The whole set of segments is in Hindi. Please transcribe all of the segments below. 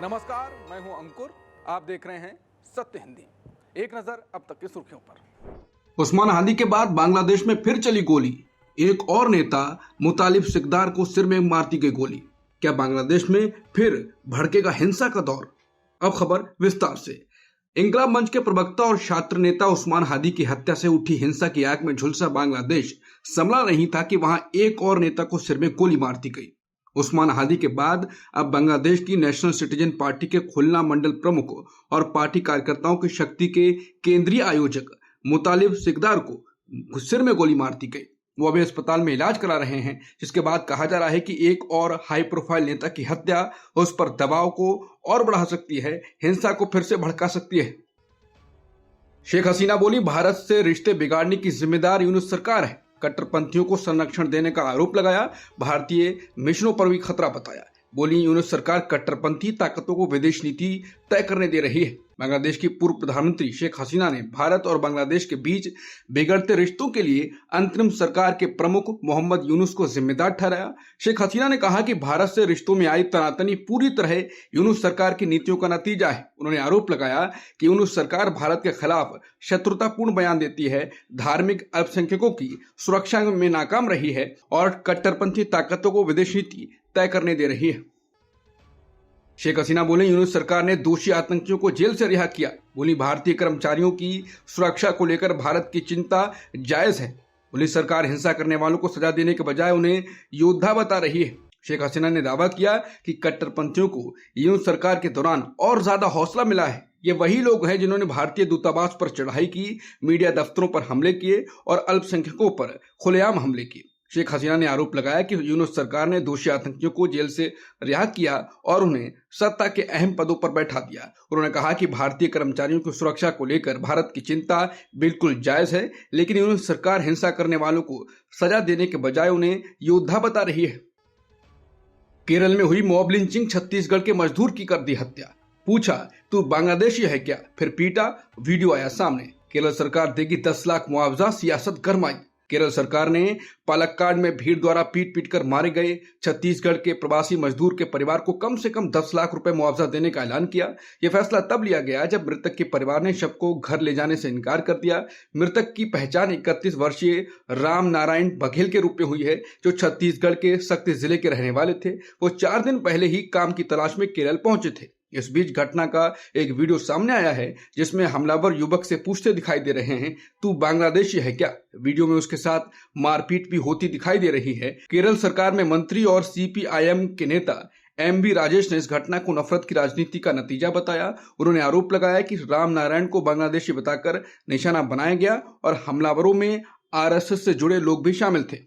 नमस्कार, मैं हूं अंकुर। आप देख रहे हैं सत्य हिंदी। एक नजर अब तक की सुर्खियों पर। उस्मान हादी के बाद बांग्लादेश में फिर चली गोली। एक और नेता मुतालिब सिकदार को सिर में मार दी गई गोली। क्या बांग्लादेश में फिर भड़केगा हिंसा का दौर? अब खबर विस्तार से। इंकलाब मंच के प्रवक्ता और छात्र नेता उस्मान हादी की हत्या से उठी हिंसा की आग में झुलसा बांग्लादेश संभला नहीं था कि वहां एक और नेता को सिर में गोली मार दी गई। उस्मान हादी के बाद अब बांग्लादेश की नेशनल सिटीजन पार्टी के खुलना मंडल प्रमुख और पार्टी कार्यकर्ताओं की शक्ति के केंद्रीय आयोजक मुतालिब सिकदार को सिर में गोली मार दी गई। वो अभी अस्पताल में इलाज करा रहे हैं, जिसके बाद कहा जा रहा है कि एक और हाई प्रोफाइल नेता की हत्या उस पर दबाव को और बढ़ा सकती है, हिंसा को फिर से भड़का सकती है। शेख हसीना बोली, भारत से रिश्ते बिगाड़ने की जिम्मेदार यूनुस सरकार है। कट्टरपंथियों को संरक्षण देने का आरोप लगाया, भारतीय मिशनों पर भी खतरा बताया। बोली, यूनुस सरकार कट्टरपंथी ताकतों को विदेश नीति तय करने दे रही है। बांग्लादेश की पूर्व प्रधानमंत्री शेख हसीना ने भारत और बांग्लादेश के बीच बिगड़ते रिश्तों के लिए अंतरिम सरकार के प्रमुख मोहम्मद यूनुस को जिम्मेदार ठहराया। शेख हसीना ने कहा कि भारत से रिश्तों में आई तनातनी पूरी तरह यूनुस सरकार की नीतियों का नतीजा है। उन्होंने आरोप लगाया कि यूनुस सरकार भारत के खिलाफ शत्रुतापूर्ण बयान देती है, धार्मिक अल्पसंख्यकों की सुरक्षा में नाकाम रही है और कट्टरपंथी ताकतों को विदेश नीति तय करने दे रही है। शेख हसीना बोले, यूनुस सरकार ने दोषी आतंकियों को जेल से रिहा किया। बोली, भारतीय कर्मचारियों की सुरक्षा को लेकर भारत की चिंता जायज है। बोली, सरकार हिंसा करने वालों को सजा देने के बजाय उन्हें योद्धा बता रही है। शेख हसीना ने दावा किया कि कट्टरपंथियों को यूनुस सरकार के दौरान और ज्यादा हौसला मिला है। ये वही लोग हैं जिन्होंने भारतीय दूतावास पर चढ़ाई की, मीडिया दफ्तरों पर हमले किए और अल्पसंख्यकों पर खुलेआम हमले किए। शेख हसीना ने आरोप लगाया कि यूनुस सरकार ने दोषी आतंकियों को जेल से रिहा किया और उन्हें सत्ता के अहम पदों पर बैठा दिया। उन्होंने कहा कि भारतीय कर्मचारियों की सुरक्षा को लेकर भारत की चिंता बिल्कुल जायज है, लेकिन यूनुस सरकार हिंसा करने वालों को सजा देने के बजाय उन्हें योद्धा बता रही है। केरल में हुई मॉब लिंचिंग, छत्तीसगढ़ के मजदूर की कर दी हत्या। पूछा, तू बांग्लादेशी है क्या? फिर पीटा, वीडियो आया सामने। केरल सरकार देगी 10 लाख मुआवजा, सियासत गरमाई। केरल सरकार ने पालक्काड में भीड़ द्वारा पीट पीट कर मारे गए छत्तीसगढ़ के प्रवासी मजदूर के परिवार को कम से कम 10 लाख रुपए मुआवजा देने का ऐलान किया। यह फैसला तब लिया गया जब मृतक के परिवार ने शव को घर ले जाने से इनकार कर दिया। मृतक की पहचान 31 वर्षीय राम नारायण बघेल के रूप में हुई है, जो छत्तीसगढ़ के शक्ति जिले के रहने वाले थे। वो 4 दिन पहले ही काम की तलाश में केरल पहुंचे थे। इस बीच घटना का एक वीडियो सामने आया है, जिसमें हमलावर युवक से पूछते दिखाई दे रहे हैं, तू बांग्लादेशी है क्या? वीडियो में उसके साथ मारपीट भी होती दिखाई दे रही है। केरल सरकार में मंत्री और सीपीआईएम के नेता एमबी राजेश ने इस घटना को नफरत की राजनीति का नतीजा बताया। उन्होंने आरोप लगाया कि राम नारायण को बांग्लादेशी बताकर निशाना बनाया गया और हमलावरों में आरएसएस से जुड़े लोग भी शामिल थे।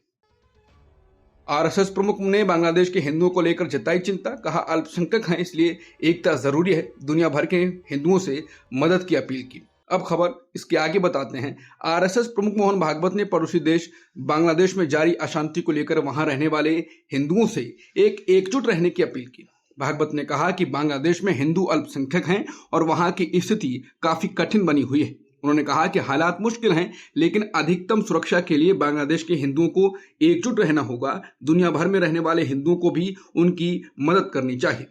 आरएसएस प्रमुख ने बांग्लादेश के हिंदुओं को लेकर जताई चिंता। कहा, अल्पसंख्यक हैं, इसलिए एकता जरूरी है। दुनिया भर के हिंदुओं से मदद की अपील की। अब खबर इसके आगे बताते हैं। आरएसएस प्रमुख मोहन भागवत ने पड़ोसी देश बांग्लादेश में जारी अशांति को लेकर वहां रहने वाले हिंदुओं से एकजुट रहने की अपील की। भागवत ने कहा कि बांग्लादेश में हिंदू अल्पसंख्यक हैं और वहां की स्थिति काफी कठिन बनी हुई है। उन्होंने कहा कि हालात मुश्किल हैं, लेकिन अधिकतम सुरक्षा के लिए बांग्लादेश के हिंदुओं को एकजुट रहना होगा। दुनिया भर में रहने वाले हिंदुओं को भी उनकी मदद करनी चाहिए।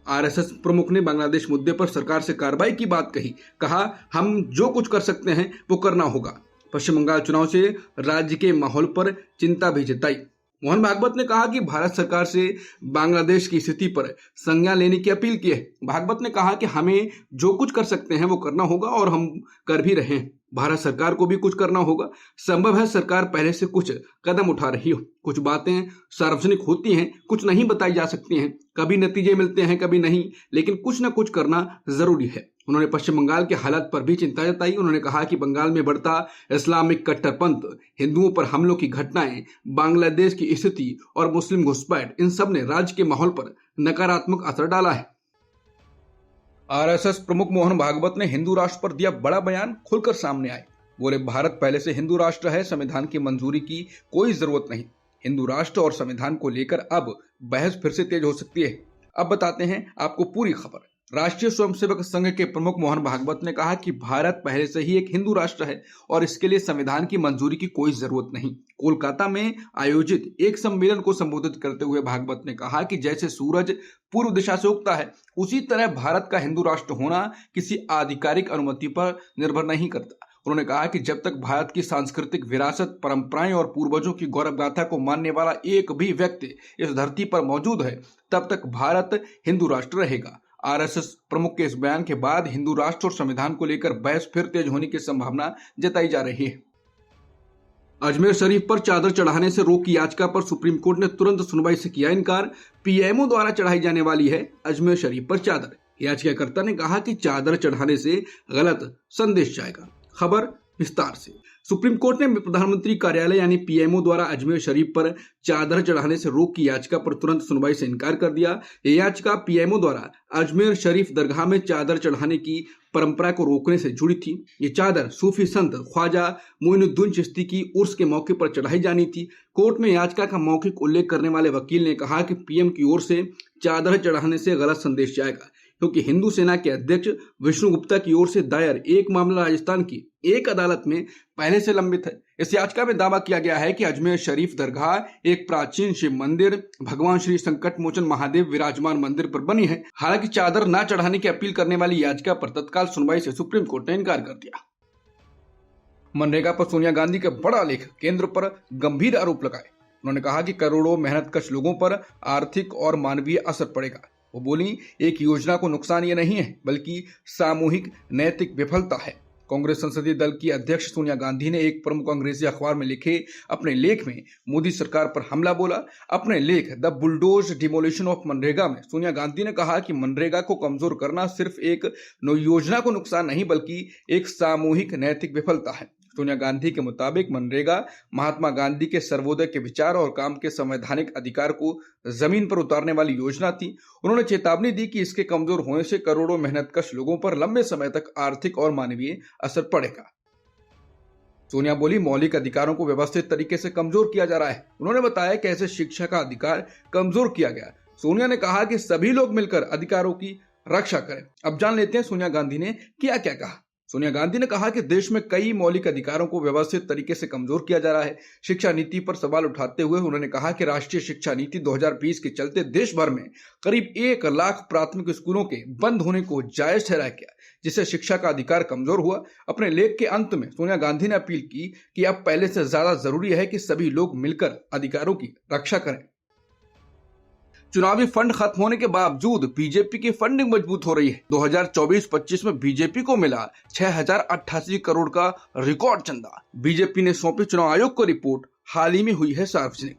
आरएसएस प्रमुख ने बांग्लादेश मुद्दे पर सरकार से कार्रवाई की बात कही। कहा, हम जो कुछ कर सकते हैं वो करना होगा। पश्चिम बंगाल चुनाव से राज्य के माहौल पर चिंता भी जताई। मोहन भागवत ने कहा कि भारत सरकार से बांग्लादेश की स्थिति पर संज्ञान लेने की अपील की है। भागवत ने कहा कि हमें जो कुछ कर सकते हैं वो करना होगा और हम कर भी रहे हैं। भारत सरकार को भी कुछ करना होगा। संभव है सरकार पहले से कुछ कदम उठा रही हो। कुछ बातें सार्वजनिक होती हैं, कुछ नहीं बताई जा सकती हैं। कभी नतीजे मिलते हैं, कभी नहीं, लेकिन कुछ ना कुछ करना जरूरी है। उन्होंने पश्चिम बंगाल के हालात पर भी चिंता जताई। उन्होंने कहा कि बंगाल में बढ़ता इस्लामिक कट्टरपंथ, हिंदुओं पर हमलों की घटनाएं, बांग्लादेश की स्थिति और मुस्लिम घुसपैठ, इन सब ने राज्य के माहौल पर नकारात्मक असर डाला है। आरएसएस प्रमुख मोहन भागवत ने हिंदू राष्ट्र पर दिया बड़ा बयान, खुलकर सामने आए। बोले, भारत पहले से हिंदू राष्ट्र है, संविधान की मंजूरी की कोई जरूरत नहीं। हिंदू राष्ट्र और संविधान को लेकर अब बहस फिर से तेज हो सकती है। अब बताते हैं आपको पूरी खबर। राष्ट्रीय स्वयंसेवक संघ के प्रमुख मोहन भागवत ने कहा कि भारत पहले से ही एक हिंदू राष्ट्र है और इसके लिए संविधान की मंजूरी की कोई जरूरत नहीं। कोलकाता में आयोजित एक सम्मेलन को संबोधित करते हुए भागवत ने कहा कि जैसे सूरज पूर्व दिशा से उगता है, उसी तरह भारत का हिंदू राष्ट्र होना किसी आधिकारिक अनुमति पर निर्भर नहीं करता। उन्होंने कहा कि जब तक भारत की सांस्कृतिक विरासत, परंपराएं और पूर्वजों की गौरव गाथा को मानने वाला एक भी व्यक्ति इस धरती पर मौजूद है, तब तक भारत हिंदू राष्ट्र रहेगा। आरएसएस प्रमुख के इस बयान के बाद हिंदू राष्ट्र और संविधान को लेकर बहस फिर तेज होने की संभावना जताई जा रही है। अजमेर शरीफ पर चादर चढ़ाने से रोक की याचिका पर सुप्रीम कोर्ट ने तुरंत सुनवाई से किया इनकार। पीएमओ द्वारा चढ़ाई जाने वाली है अजमेर शरीफ पर चादर। याचिकाकर्ता ने कहा कि चादर चढ़ाने से गलत संदेश जाएगा। खबर विस्तार से। सुप्रीम कोर्ट ने प्रधानमंत्री कार्यालय यानी पीएमओ द्वारा अजमेर शरीफ पर चादर चढ़ाने से रोक की याचिका पर तुरंत सुनवाई से इनकार कर दिया। यह याचिका पीएमओ द्वारा अजमेर शरीफ दरगाह में चादर चढ़ाने की परंपरा को रोकने से जुड़ी थी। ये चादर सूफी संत ख्वाजा मोइनुद्दीन चिश्ती की उर्स के मौके पर चढ़ाई जानी थी। कोर्ट में याचिका का मौखिक उल्लेख करने वाले वकील ने कहा कि पीएम की ओर से चादर चढ़ाने से गलत संदेश जाएगा, क्योंकि हिंदू सेना के अध्यक्ष विष्णु गुप्ता की ओर से दायर एक मामला राजस्थान की एक अदालत में पहले से लंबित है। इस याचिका में दावा किया गया है कि अजमेर शरीफ दरगाह एक प्राचीन शिव मंदिर, भगवान श्री संकट मोचन महादेव विराजमान मंदिर पर बनी है। हालांकि चादर न चढ़ाने की अपील करने वाली याचिका पर तत्काल सुनवाई से सुप्रीम कोर्ट ने इनकार कर दिया। मनरेगा पर सोनिया गांधी का बड़ा लेख, केंद्र पर गंभीर आरोप लगाए। उन्होंने कहा कि करोड़ों मेहनतकश लोगों पर आर्थिक और मानवीय असर पड़ेगा। वो बोली, एक योजना को नुकसान ये नहीं है बल्कि सामूहिक नैतिक विफलता है। कांग्रेस संसदीय दल की अध्यक्ष सोनिया गांधी ने एक प्रमुख अंग्रेजी अखबार में लिखे अपने लेख में मोदी सरकार पर हमला बोला। अपने लेख the bulldoze demolition of MNREGA में सोनिया गांधी ने कहा कि मनरेगा को कमजोर करना सिर्फ एक योजना को नुकसान नहीं बल्कि एक सामूहिक नैतिक विफलता है। सोनिया गांधी के मुताबिक मनरेगा महात्मा गांधी के सर्वोदय के विचार और काम के संवैधानिक अधिकार को जमीन पर उतारने वाली योजना थी। उन्होंने चेतावनी दी कि इसके कमजोर होने से करोड़ों मेहनतकश लोगों पर लंबे समय तक आर्थिक और मानवीय असर पड़ेगा। सोनिया बोली, मौलिक अधिकारों को व्यवस्थित तरीके से कमजोर किया जा रहा है। उन्होंने बताया कि ऐसे शिक्षा का अधिकार कमजोर किया गया। सोनिया ने कहा कि सभी लोग मिलकर अधिकारों की रक्षा करें। अब जान लेते हैं सोनिया गांधी ने क्या क्या कहा। सोनिया गांधी ने कहा कि देश में कई मौलिक अधिकारों को व्यवस्थित तरीके से कमजोर किया जा रहा है। शिक्षा नीति पर सवाल उठाते हुए उन्होंने कहा कि राष्ट्रीय शिक्षा नीति 2020 के चलते देश भर में करीब 1 लाख प्राथमिक स्कूलों के बंद होने को जायज ठहराया गया, जिससे शिक्षा का अधिकार कमजोर हुआ। अपने लेख के अंत में सोनिया गांधी ने अपील की कि अब पहले से ज्यादा जरूरी है कि सभी लोग मिलकर अधिकारों की रक्षा करें। चुनावी फंड खत्म होने के बावजूद बीजेपी की फंडिंग मजबूत हो रही है। 2024-25 में बीजेपी को मिला 6088 करोड़ का रिकॉर्ड चंदा। बीजेपी ने सौंपी चुनाव आयोग को रिपोर्ट, हाल ही में हुई है सार्वजनिक।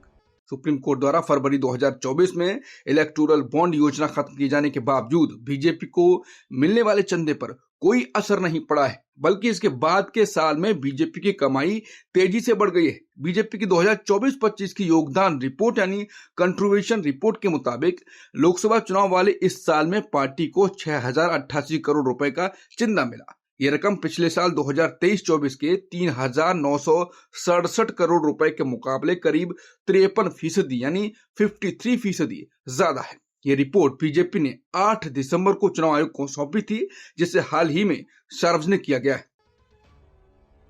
सुप्रीम कोर्ट द्वारा फरवरी 2024 में इलेक्टोरल बॉन्ड योजना खत्म किए जाने के बावजूद बीजेपी को मिलने वाले चंदे पर कोई असर नहीं पड़ा है, बल्कि इसके बाद के साल में बीजेपी की कमाई तेजी से बढ़ गई है। बीजेपी की 2024-25 की योगदान रिपोर्ट यानी कंट्रीब्यूशन रिपोर्ट के मुताबिक लोकसभा चुनाव वाले इस साल में पार्टी को 6088 करोड़ रुपए का चंदा मिला। ये रकम पिछले साल 2023-24 के 3967 करोड़ रुपए के मुकाबले करीब 53% यानी 53% ज्यादा है। ये रिपोर्ट बीजेपी ने 8 दिसंबर को चुनाव आयोग को सौंपी थी, जिसे हाल ही में सार्वजनिक किया गया है।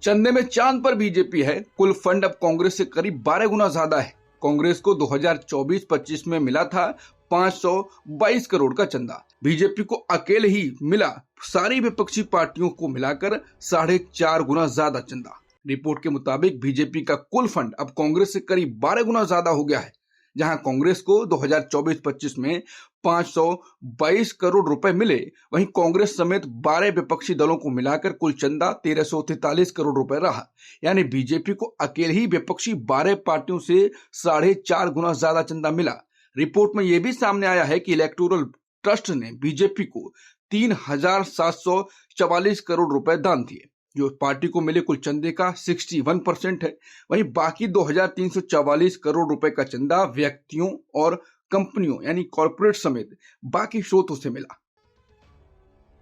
चंदे में चांद पर बीजेपी है। कुल फंड अब कांग्रेस से करीब 12 गुना ज्यादा है। कांग्रेस को 2024-25 में मिला था 522 करोड़ का चंदा। बीजेपी को अकेले ही मिला सारी विपक्षी पार्टियों को मिलाकर 4.5 गुना ज्यादा चंदा। रिपोर्ट के मुताबिक बीजेपी का कुल फंड अब कांग्रेस से करीब 12 गुना ज्यादा हो गया है। जहां कांग्रेस को 2024-25 में 522 करोड़ रुपए मिले, वहीं कांग्रेस समेत 12 विपक्षी दलों को मिलाकर कुल चंदा 1343 करोड़ रुपए रहा। यानी बीजेपी को अकेले ही विपक्षी 12 पार्टियों से 4.5 गुना ज्यादा चंदा मिला। रिपोर्ट में यह भी सामने आया है कि इलेक्टोरल ट्रस्ट ने बीजेपी को 3744 करोड़ रुपए दान दिए, जो पार्टी को मिले कुल चंदे का 61% है। वहीं बाकी 2344 करोड़ रुपए का चंदा व्यक्तियों और कंपनियों यानी कॉर्पोरेट समेत बाकी स्रोतों से मिला।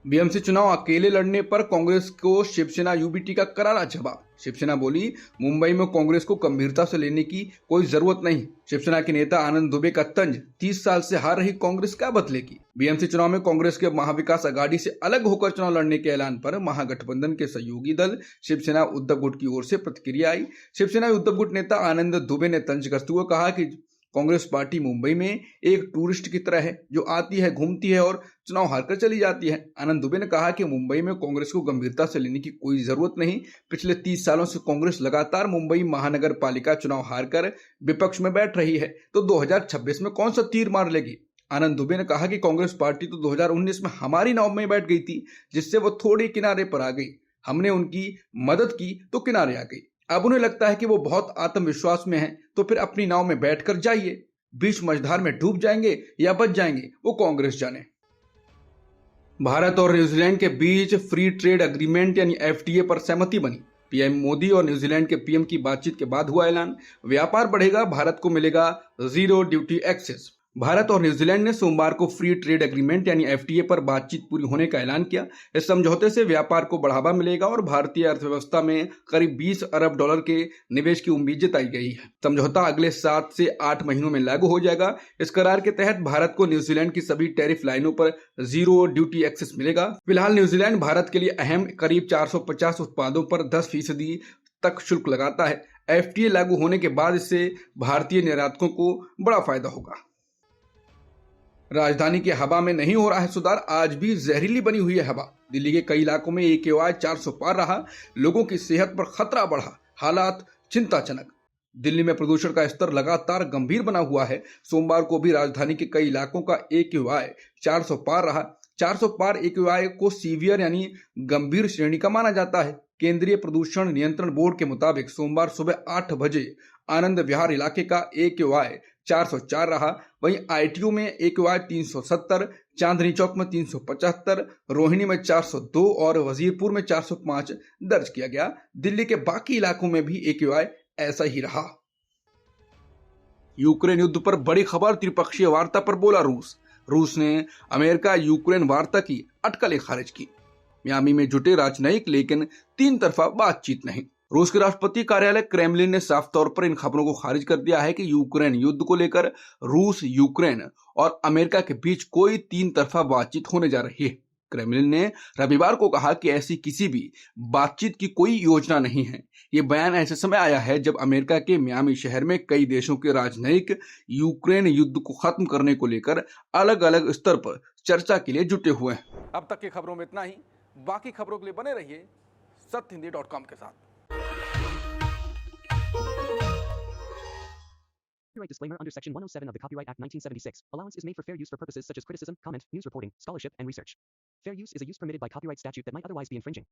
बीएमसी चुनाव अकेले लड़ने पर कांग्रेस को शिवसेना यूबीटी का करारा जवाब। शिवसेना बोली, मुंबई में कांग्रेस को गंभीरता से लेने की कोई जरूरत नहीं। शिवसेना के नेता आनंद दुबे का तंज, 30 साल से हार रही कांग्रेस क्या बदलेगी। बीएमसी चुनाव में कांग्रेस के महाविकास अघाड़ी से अलग होकर चुनाव लड़ने के ऐलान पर महागठबंधन के सहयोगी दल शिवसेना उद्धव गुट की ओर से प्रतिक्रिया आई। शिवसेना उद्धव गुट नेता आनंद दुबे ने तंज कसते हुए कहा कि कांग्रेस पार्टी मुंबई में एक टूरिस्ट की तरह है, जो आती है, घूमती है और चुनाव हारकर चली जाती है। आनंद दुबे ने कहा कि मुंबई में कांग्रेस को गंभीरता से लेने की कोई जरूरत नहीं। पिछले 30 सालों से कांग्रेस लगातार मुंबई महानगर पालिका चुनाव हारकर विपक्ष में बैठ रही है, तो 2026 में कौन सा तीर मार लेगी। आनंद दुबे ने कहा कि कांग्रेस पार्टी तो 2019 में हमारी नाव में बैठ गई थी, जिससे वो थोड़ी किनारे पर आ गई। हमने उनकी मदद की तो किनारे आ गई। अब उन्हें लगता है कि वो बहुत आत्मविश्वास में हैं, तो फिर अपनी नाव में बैठकर जाइए। बीच मझधार में डूब जाएंगे या बच जाएंगे, वो कांग्रेस जाने। भारत और न्यूजीलैंड के बीच फ्री ट्रेड एग्रीमेंट यानी एफटीए पर सहमति बनी। पीएम मोदी और न्यूजीलैंड के पीएम की बातचीत के बाद हुआ ऐलान। व्यापार बढ़ेगा, भारत को मिलेगा जीरो ड्यूटी एक्सेस। भारत और न्यूजीलैंड ने सोमवार को फ्री ट्रेड एग्रीमेंट यानी एफटीए पर बातचीत पूरी होने का ऐलान किया। इस समझौते से व्यापार को बढ़ावा मिलेगा और भारतीय अर्थव्यवस्था में करीब 20 अरब डॉलर के निवेश की उम्मीद जताई गई है। समझौता अगले 7 से 8 महीनों में लागू हो जाएगा। इस करार के तहत भारत को न्यूजीलैंड की सभी टैरिफ लाइनों पर जीरो ड्यूटी एक्सेस मिलेगा। फिलहाल न्यूजीलैंड भारत के लिए अहम करीब 450 उत्पादों पर 10% तक शुल्क लगाता है। एफटीए लागू होने के बाद इससे भारतीय निर्यातकों को बड़ा फायदा होगा। राजधानी की हवा में नहीं हो रहा है सुधार, आज भी जहरीली बनी हुई है हवा। दिल्ली के कई इलाकों में AQI 400 पार रहा, लोगों की सेहत पर खतरा बढ़ा, हालात चिंताजनक। दिल्ली में प्रदूषण का स्तर लगातार गंभीर बना हुआ है। सोमवार को भी राजधानी के कई इलाकों का AQI 400 पार रहा। 400 पार AQI को सीवियर यानी गंभीर श्रेणी का माना जाता है। केंद्रीय प्रदूषण नियंत्रण बोर्ड के मुताबिक सोमवार सुबह 8 बजे आनंद विहार इलाके का AQI 404 रहा। वहीं ITO में AQI 370, चांदनी चौक में 375, रोहिणी में 402 और वजीरपुर में 405 दर्ज किया गया। दिल्ली के बाकी इलाकों में भी AQI ऐसा ही रहा। यूक्रेन युद्ध पर बड़ी खबर, त्रिपक्षीय वार्ता पर बोला रूस। रूस ने अमेरिका यूक्रेन वार्ता की अटकलें खारिज की। मियामी में जुटे राजनयिक, लेकिन 3 तरफा बातचीत नहीं। रूस के राष्ट्रपति कार्यालय क्रेमलिन ने साफ तौर पर इन खबरों को खारिज कर दिया है कि यूक्रेन युद्ध को लेकर रूस, यूक्रेन और अमेरिका के बीच कोई 3 तरफा बातचीत होने जा रही है। क्रेमलिन ने रविवार को कहा कि ऐसी किसी भी बातचीत की कोई योजना नहीं है। ये बयान ऐसे समय आया है जब अमेरिका के मियामी शहर में कई देशों के राजनयिक यूक्रेन युद्ध को खत्म करने को लेकर अलग अलग स्तर पर चर्चा के लिए जुटे हुए हैं। अब तक की खबरों में इतना ही। बाकी खबरों के लिए बने रहिए सत्यहिंदी.com के साथ। Copyright disclaimer under Section 107 of the Copyright Act 1976. Allowance is made for fair use for purposes such as criticism, comment, news reporting, scholarship, and research. Fair use is a use permitted by copyright statute that might otherwise be infringing.